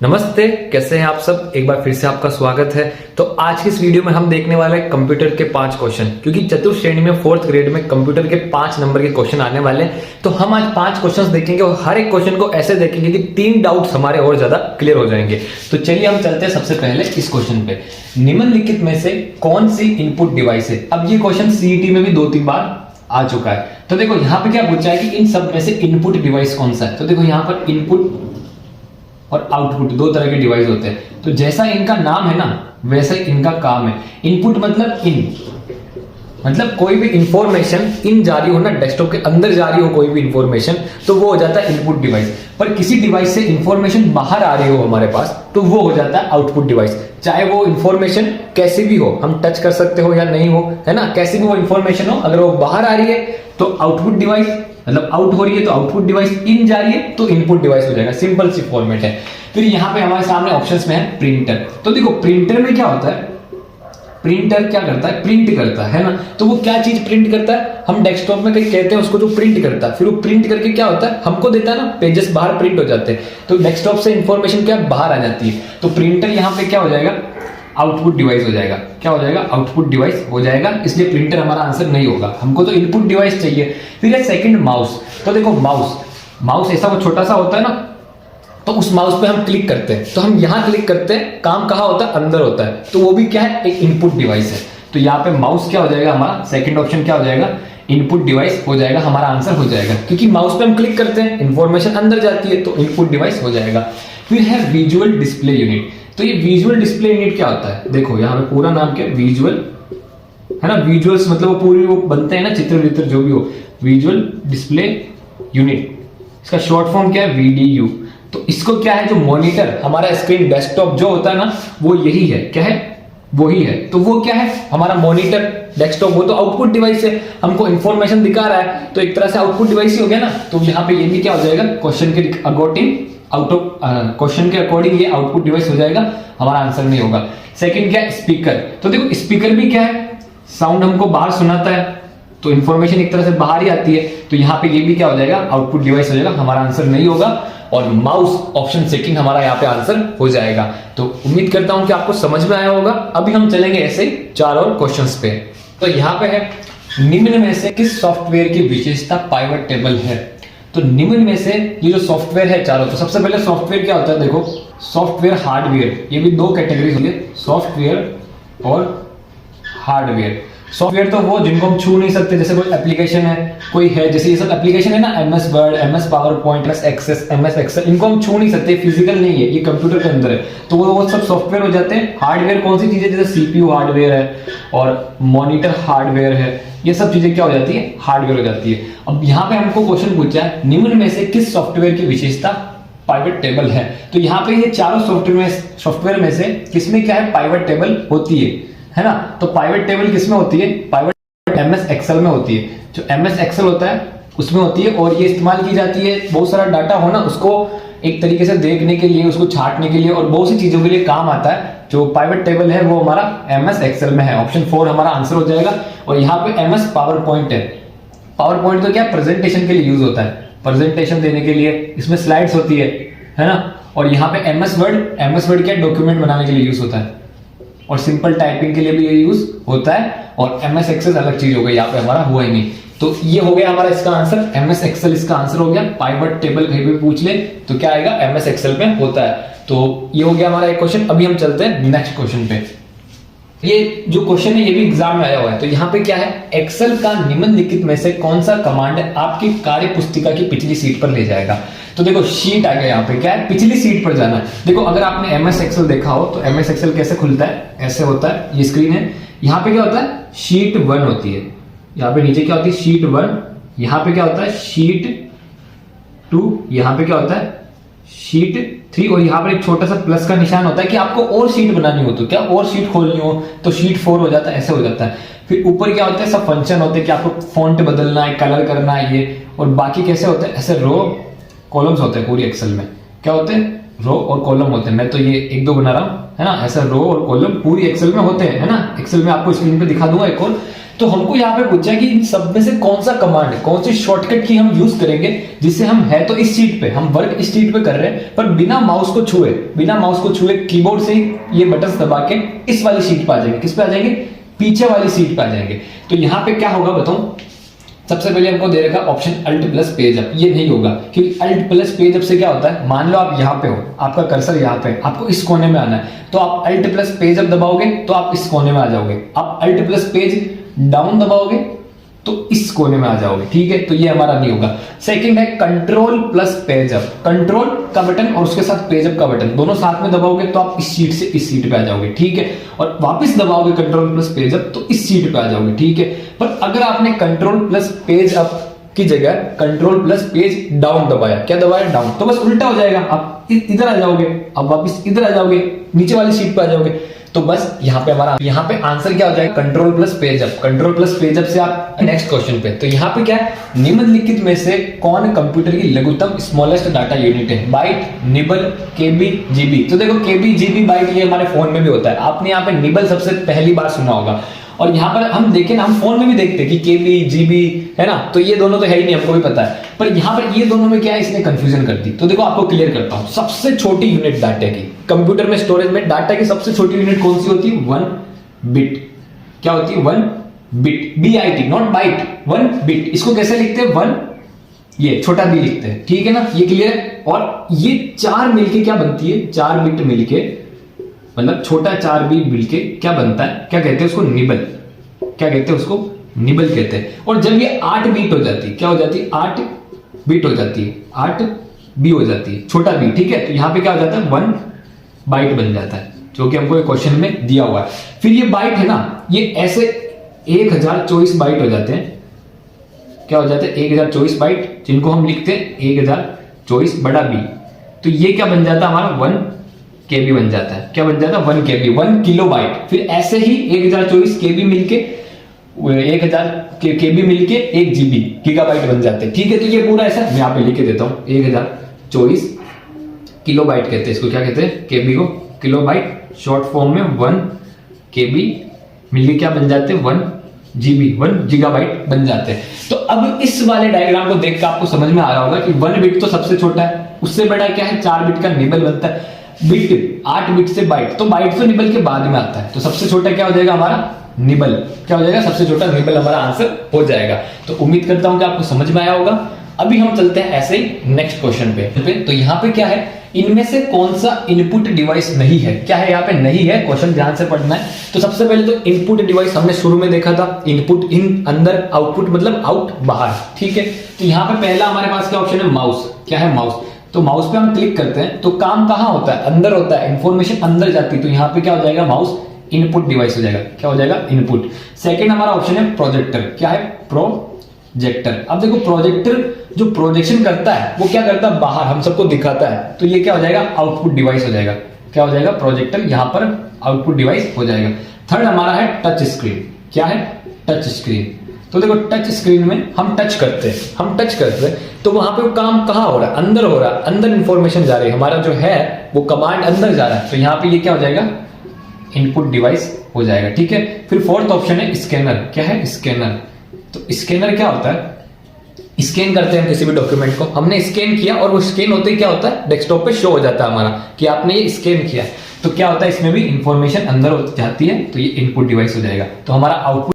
नमस्ते, कैसे हैं आप सब। एक बार फिर से आपका स्वागत है। तो आज की इस वीडियो में हम देखने वाले हैं कंप्यूटर के 5 क्वेश्चन, क्योंकि चतुर्थ श्रेणी में 4th ग्रेड में कंप्यूटर के 5 नंबर के क्वेश्चन आने वाले हैं। तो हम आज 5 क्वेश्चंस देखेंगे और हर एक क्वेश्चन को ऐसे देखेंगे कि 3 डाउट्स हमारे और ज्यादा क्लियर हो जाएंगे। तो चलिए हम चलते हैं सबसे पहले इस क्वेश्चन पे। निम्नलिखित में से कौन सी इनपुट डिवाइस है। अब ये क्वेश्चन सीईटी में भी 2-3 बार आ चुका है। तो देखो यहाँ पे क्या पूछा है कि इन सब में से इनपुट डिवाइस कौन सा है। तो देखो यहाँ पर इनपुट और आउटपुट 2 तरह के डिवाइस होते हैं। तो जैसा इनका नाम है ना, वैसा इनका काम है। इनपुट मतलब मतलब कोई भी इंफॉर्मेशन इन जा रही हो ना, डेस्कटॉप के अंदर जा रही हो कोई भी इंफॉर्मेशन, तो वो हो जाता है इनपुट डिवाइस। पर किसी डिवाइस से इंफॉर्मेशन बाहर आ रही हो हमारे पास, तो वो हो जाता है आउटपुट डिवाइस। चाहे वो इंफॉर्मेशन कैसी भी हो, हम टच कर सकते हो या नहीं हो, है ना, कैसी भी वो इंफॉर्मेशन हो, अगर वो बाहर आ रही है तो आउटपुट डिवाइस, मतलब आउट हो रही है तो आउटपुट डिवाइस, इन जा रही है तो इनपुट डिवाइस हो जाएगा। सिंपल सी फॉर्मेट है। फिर यहाँ पे हमारे सामने ऑप्शंस में है प्रिंटर। तो देखो प्रिंटर में क्या होता है, प्रिंटर क्या करता है, प्रिंट करता है ना। तो वो क्या चीज प्रिंट करता है, हम डेस्कटॉप में कहीं कहते हैं उसको जो प्रिंट करता है, फिर वो प्रिंट करके क्या होता है हमको देता है ना, पेजेस बाहर प्रिंट हो जाते हैं। तो डेस्कटॉप से इंफॉर्मेशन क्या बाहर आ जाती है। तो प्रिंटर यहाँ पे क्या हो जाएगा, आउटपुट डिवाइस हो जाएगा। क्या हो जाएगा, आउटपुट डिवाइस हो जाएगा। इसलिए प्रिंटर हमारा आंसर नहीं होगा, हमको तो इनपुट डिवाइस चाहिए। फिर है सेकंड माउस। तो देखो माउस ऐसा वो छोटा सा होता है ना, तो उस माउस पे हम क्लिक करते हैं, तो हम यहां क्लिक करते हैं, काम कहां होता है, अंदर होता है। तो वो भी क्या है, एक इनपुट डिवाइस है। तो यहाँ पे माउस क्या हो जाएगा, हमारा सेकंड ऑप्शन क्या हो जाएगा, इनपुट डिवाइस हो जाएगा, हमारा आंसर हो जाएगा। क्योंकि माउस पे हम क्लिक करते हैं, इंफॉर्मेशन अंदर जाती है, तो इनपुट डिवाइस हो जाएगा। फिर है विजुअल डिस्प्ले यूनिट। तो ये विजुअल डिस्प्ले यूनिट क्या होता है, देखो यहाँ पे पूरा नाम क्या है, विजुअल, है ना। विजुअल्स मतलब वो पूरी वो बनते हैं ना, चित्र वित्र जो भी हो, विजुअल डिस्प्ले यूनिट। इसका शॉर्ट फॉर्म क्या है, वीडीयू। तो इसको क्या है, जो मॉनिटर हमारा स्क्रीन डेस्कटॉप जो होता है ना, वो यही है, क्या है, वही है। तो वो क्या है, हमारा मॉनिटर डेस्कटॉप, वो तो आउटपुट डिवाइस है, हमको इंफॉर्मेशन दिखा रहा है, तो एक तरह से आउटपुट डिवाइस ही हो गया ना। तो यहाँ पे ये भी क्या हो जाएगा, क्वेश्चन के अकॉर्डिंग क्वेश्चन के अकॉर्डिंग ये आउटपुट डिवाइस हो जाएगा, हमारा आंसर नहीं होगा। सेकंड क्या है, स्पीकर। तो देखो स्पीकर भी क्या है, साउंड हमको बाहर सुनाता है, तो इंफॉर्मेशन एक तरह से बाहर ही आती है। तो यहाँ पे ये भी क्या हो जाएगा, आउटपुट डिवाइस हो जाएगा, हमारा आंसर नहीं होगा। और माउस ऑप्शन सेकंड हमारा यहाँ पे आंसर हो जाएगा। तो उम्मीद करता हूं कि आपको समझ में आया होगा। अभी हम चलेंगे ऐसे 4 और क्वेश्चंस पे। तो यहाँ पे है, निम्न में से किस सॉफ्टवेयर की विशेषता पाइवट टेबल है। तो निम्न में से ये जो सॉफ्टवेयर है चारों, तो सबसे पहले सॉफ्टवेयर क्या होता है, देखो सॉफ्टवेयर हार्डवेयर, ये भी 2 कैटेगरी होंगे, सॉफ्टवेयर और हार्डवेयर। सॉफ्टवेयर तो वो जिनको हम छू नहीं सकते, जैसे कोई एप्लीकेशन है, कोई है, जैसे ये सब एप्लीकेशन है ना, MS Word, MS PowerPoint, MS Excel, इनको हम छू नहीं सकते, फिजिकल नहीं है, ये कंप्यूटर के अंदर है, तो वो सब सॉफ्टवेयर हो जाते हैं। हार्डवेयर कौन सी चीजें, जैसे CPU हार्डवेयर है और मॉनिटर हार्डवेयर है, ये सब चीजें क्या हो जाती है, हार्डवेयर हो जाती है। अब यहाँ पे हमको क्वेश्चन पूछा है, निम्न में से किस सॉफ्टवेयर की विशेषता पाइवट टेबल है। तो यहाँ पे ये चारों सॉफ्टवेयर में से किसमें क्या है, पाइवट टेबल होती है ना। तो पाइवट टेबल किसमें होती है, पाइवट MS एक्सेल में होती है। जो MS एक्सेल होता है उसमें होती है, और ये इस्तेमाल की जाती है, बहुत सारा डाटा हो ना, उसको एक तरीके से देखने के लिए, उसको छांटने के लिए और बहुत सी चीजों के लिए काम आता है। जो पाइवट टेबल है वो हमारा MS एक्सेल में है। ऑप्शन 4 हमारा आंसर हो जाएगा। और यहाँ पे MS पावर पॉइंट है। पावर पॉइंट तो क्या, प्रेजेंटेशन के लिए यूज होता है, प्रेजेंटेशन देने के लिए, इसमें स्लाइड्स होती है ना। और यहाँ पे MS वर्ड क्या, डॉक्यूमेंट बनाने के लिए यूज होता है, और सिंपल टाइपिंग के लिए भी ये यूज होता है। और MS एक्सेल अलग चीज हो गई, यहाँ पे हमारा हुआ ही नहीं। तो ये हो गया हमारा इसका आंसर, MS एक्सेल इसका आंसर हो गया। पाइवट टेबल कहीं भी पूछ ले तो क्या आएगा, MS एक्सेल में होता है। तो ये हो गया हमारा एक क्वेश्चन। अभी हम चलते हैं नेक्स्ट क्वेश्चन पे। ये जो क्वेश्चन है ये भी एग्जाम में आया हुआ है। तो यहाँ पे क्या है, एक्सेल का निम्नलिखित में से कौन सा कमांड आपकी कार्य पुस्तिका की पिछली सीट पर ले जाएगा। तो देखो शीट आ गया, यहाँ पे क्या है, पिछली सीट पर जाना है। देखो अगर आपने MS एक्सेल देखा हो तो MS एक्सेल कैसे खुलता है, ऐसे होता है, ये स्क्रीन है। यहाँ पे क्या होता है, शीट 1 होती है, यहाँ पे नीचे क्या होती है, शीट 1, यहाँ पे क्या होता है, शीट 2, यहाँ पे क्या होता है, शीट 3, और यहाँ पर एक छोटा सा प्लस का निशान होता है कि आपको और शीट बनानी हो तो क्या, और शीट खोलनी हो तो शीट 4 हो जाता है, ऐसे हो जाता है। फिर ऊपर क्या होता है, सब फंक्शन होते हैं कि आपको फॉन्ट बदलना है, कलर करना है ये, और बाकी कैसे होते हैं, ऐसे रो कॉलम्स होते हैं पूरी एक्सेल में। क्या होते हैं, रो और कॉलम होते हैं। मैं तो ये 1 2 बना रहा हूँ, है ना, ऐसा रो और कॉलम पूरी एक्सेल में होते हैं, है ना। एक्सेल में आपको स्क्रीन पे दिखा दूंगा एक और। तो हमको यहाँ पे पूछा कि इन सब में से कौन सा कमांड, कौन सी शॉर्टकट की हम यूज करेंगे जिससे हम है तो इस शीट पे, हम वर्क इस शीट पे कर रहे हैं पर बिना माउस को छुए कीबोर्ड से ये बटन दबा के इस वाली शीट पे आ जाएंगे। किस पे आ जाएंगे? पीछे वाली सीट पे आ जाएंगे। तो यहाँ पे क्या होगा बताऊं, सबसे पहले हमको दे रखा option alt plus page up, ये नहीं होगा क्योंकि अल्ट प्लस पेज अप से क्या होता है, मान लो आप यहाँ पे हो, आपका कर्सर यहाँ पे, आपको इस कोने में आना है, तो आप अल्ट प्लस पेज अप दबाओगे तो आप इस कोने में आ जाओगे। आप अल्ट प्लस पेज डाउन दबाओगे तो इस कोने में आ जाओगे। ठीक है, तो ये हमारा नहीं होगा। सेकंड है control plus page up, control का बटन और उसके साथ पेज अप का बटन दोनों साथ में दबाओगे तो आप इस सीट से इस सीट पे आ जाओगे। ठीक है, और वापस दबाओगे कंट्रोल प्लस पेज अप तो इस सीट पे आ जाओगे। ठीक है, पर अगर आपने कंट्रोल प्लस पेज अप की जगह कंट्रोल प्लस पेज डाउन दबाया, क्या दबाया? डाउन, तो बस उल्टा हो जाएगा, आप इधर आ जाओगे, अब वापस इधर आ जाओगे, नीचे वाली सीट पे आ जाओगे। तो बस यहाँ पे हमारा यहाँ पे आंसर क्या हो जाएगा? Control plus page up. Control plus page up से आप नेक्स्ट क्वेश्चन पे, तो यहाँ पे क्या है, निम्नलिखित में से कौन कंप्यूटर की लघुत्तम स्मॉलेस्ट डाटा यूनिट है? बाइट, निबल, केबी, जीबी। तो देखो केबी, जीबी, बाइट ये हमारे फोन में भी होता है। आपने यहाँ पे निबल सबसे पहली बार सुना होगा, और यहाँ पर हम देखें ना, हम फोन में भी देखते हैं कि केबी, जीबी है ना, तो ये दोनों तो है ही नहीं, हमको भी पता है। पर यहाँ पर ये दोनों में क्या है, इसने कंफ्यूजन कर दी। तो देखो आपको क्लियर करता हूँ, सबसे छोटी यूनिट डाटा की, कंप्यूटर में स्टोरेज में डाटा की सबसे छोटी यूनिट कौन सी होती है? 1 बिट। क्या होती है? 1 bit, BIT, not byte, 1 bit. इसको कैसे लिखते हैं? 1, ये छोटा बी लिखते हैं। ठीक है ना, ये क्लियर है। और ये 4 मिलके क्या बनती है? 4 बिट मिलके, मतलब छोटा 4 बिट मिलके क्या बनता है? क्या कहते हैं उसको? निबल। क्या कहते हैं उसको? निबल कहते हैं। और जब ये 8 बीट हो जाती है, क्या हो जाती है? 8 बीट हो जाती है, 8 बी हो जाती है, छोटा बी। ठीक है, तो यहां पे क्या हो जाता है? 1 बाइट बन जाता है, जो कि हमको क्वेश्चन में दिया हुआ है। फिर ये बाइट है ना, ये ऐसे 1024 बाइट हो जाते हैं। क्या हो जाते हैं? 1024 बाइट, जिनको हम लिखते हैं 1024 बड़ा बी। तो ये क्या बन जाता है हमारा? 1 केबी बन जाता है। क्या बन जाता है? 1 केबी, 1 किलो बाइट। फिर ऐसे ही 1024 केबी मिलके 1000 केबी मिलके 1 जीबी गीगाबाइट बन जाते हैं। ठीक है, तो ये पूरा ऐसा मैं यहाँ पे लिख के देता हूँ, 1024 किलो बाइट कहते हैं इसको। क्या कहते हैं? केबी को किलो बाइट, शॉर्ट फॉर्म में 1 केबी मिलके क्या बन जाते हैं? 1 जीबी, 1 गीगाबाइट बन जाते हैं। तो अब इस वाले डायग्राम को देख कर आपको समझ में आ रहा होगा कि 1 बिट तो सबसे छोटा है, उससे बड़ा क्या है? 4 बिट का निबल बनता है। बिट 8 बिट से बाइट, तो बाइट तो निबल के बाद में आता है, तो सबसे छोटा क्या हो जाएगा हमारा? निबल। क्या हो जाएगा? सबसे छोटा निबल हमारा आंसर हो जाएगा। तो उम्मीद करता हूं कि आपको समझ में आया होगा। अभी हम चलते हैं ऐसे ही नेक्स्ट क्वेश्चन पे। तो यहाँ पे क्या है, इनमें से कौन सा इनपुट डिवाइस नहीं है? क्या है यहाँ पे? नहीं है। क्वेश्चन ध्यान से पढ़ना है। तो सबसे पहले तो इनपुट डिवाइस हमने शुरू में देखा था, इनपुट इन अंदर, आउटपुट मतलब आउट बाहर। ठीक है, तो यहाँ पे पहला हमारे पास क्या ऑप्शन है? माउस। क्या है? माउस। तो माउस पे हम क्लिक करते हैं तो काम कहां होता है? अंदर होता है, इंफॉर्मेशन अंदर जाती है। तो यहाँ पे क्या हो जाएगा? माउस इनपुट डिवाइस हो जाएगा। क्या हो जाएगा? इनपुट। सेकंड हमारा ऑप्शन है प्रोजेक्टर। क्या है? प्रोजेक्टर। अब देखो प्रोजेक्टर जो प्रोजेक्शन करता है वो क्या करता है? बाहर हम सबको दिखाता है। तो ये क्या हो जाएगा? आउटपुट डिवाइस हो जाएगा। क्या हो जाएगा? प्रोजेक्टर यहाँ पर आउटपुट डिवाइस हो जाएगा। थर्ड हमारा है टच स्क्रीन। क्या है? Touch screen. तो देखो टच स्क्रीन में हम टच करते हैं, तो वहां पे वो काम कहाँ हो रहा है? अंदर हो रहा है, अंदर इंफॉर्मेशन जा रही है, हमारा जो है वो कमांड अंदर जा रहा है। तो यहाँ पे ये क्या हो जाएगा? इनपुट डिवाइस हो जाएगा। ठीक है, फिर फोर्थ ऑप्शन है स्कैनर। क्या है? स्कैनर। तो स्कैनर क्या होता है? स्कैन करते हैं किसी भी डॉक्यूमेंट को, हमने स्कैन किया और वो स्कैन होते ही क्या होता है? डेस्कटॉप पे शो हो जाता है हमारा कि आपने ये स्कैन किया। तो क्या होता है? इसमें भी इंफॉर्मेशन अंदर जाती है, तो ये इनपुट डिवाइस हो जाएगा। तो हमारा आउटपुट